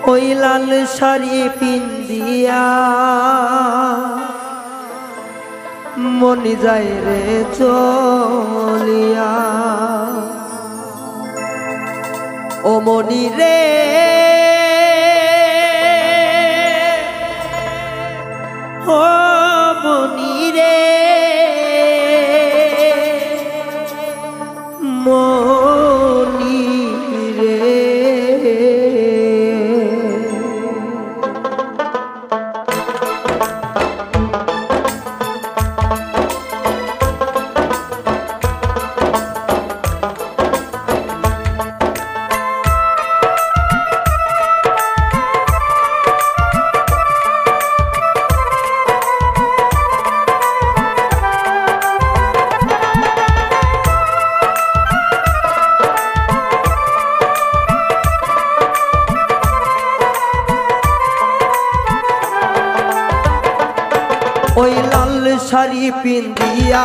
ওই লাল শাড়ি পিন্দিয়া মনি যায় রে চলিয়া ও মনি রে ও মনি রে মনি রে ওই লাল শাড়ি পিন্দিয়া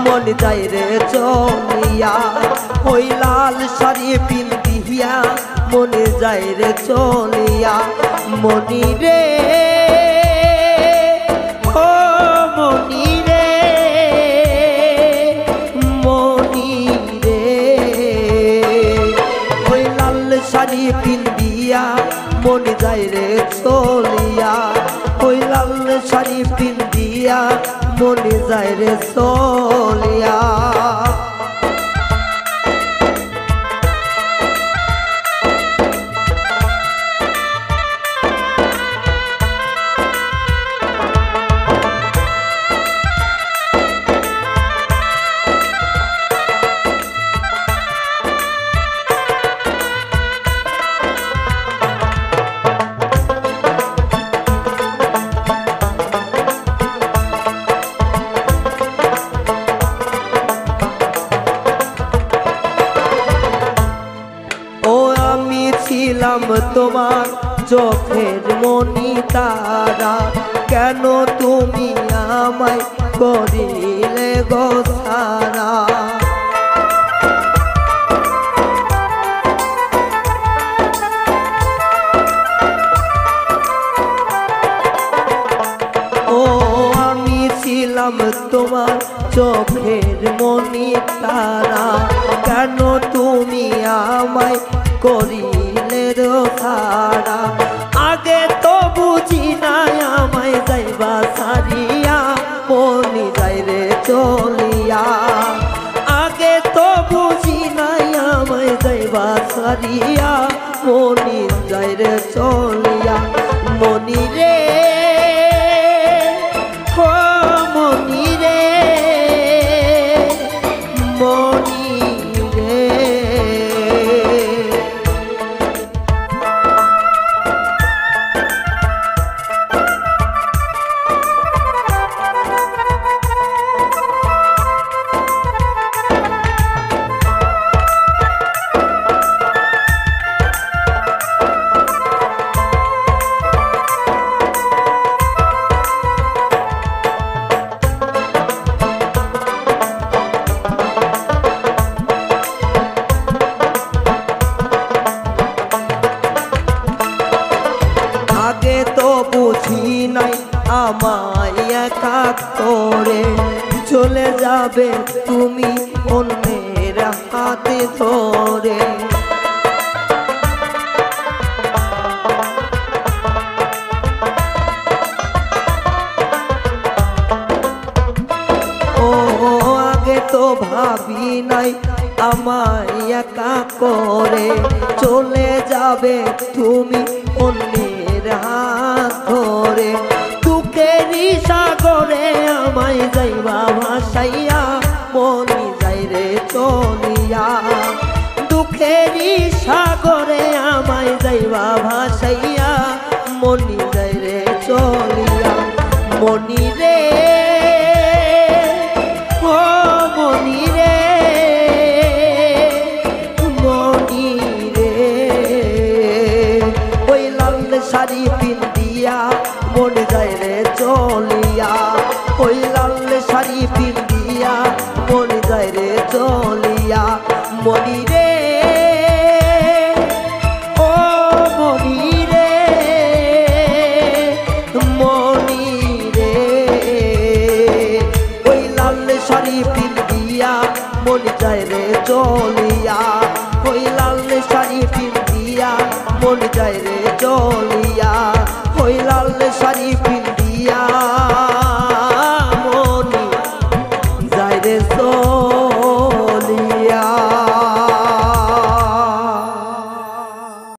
মন যায় রে চলিয়া ওই লাল শাড়ি পিন্দিয়া মনে যায় রে চলিয়া মনি রে ও মনি রে মনি রে ওই লাল শাড়ি পিন্দিয়া মনে যায় রে চলিয়া ওই লাল শাড়ি পিন্দিয়া মনে যায় রে চলিয়া ছিলাম তোমার চোখের মনি তারা কেন তুমি আমায় করিলে গো ছাড়া ও আমি ছিলাম তোমার চোখের মনি তারা কেন তুমি আমায় করিলে ছাড়া আগে তো বুঝি নাই আমায় যাইবা সারিয়া মনি যাই রে চলিয়া আগে তো বুঝি নাই আমায় যাইবা সারিয়া মনি যাই রে চলিয়া মনি রে ও মনি রে মনি রে বুঝি নাই আমায় একা করে চলে যাবে তুমি অন্যের হাতে ধরে ও আগে তো ভাবি নাই আমায় একা করে চলে যাবে তুমি অন্যের হাত ধরে দুঃখেরই সাগরে আমায় যাইবা ভাসাইয়া মনি যাই রে চলিয়া দুঃখেরই সাগরে আমায় যাইবা ভাসাইয়া মনি যাই রে চলিয়া মনি রে ও মনি রে মনি রে ওই লাল শাড়ি পিন্দিয়া মনে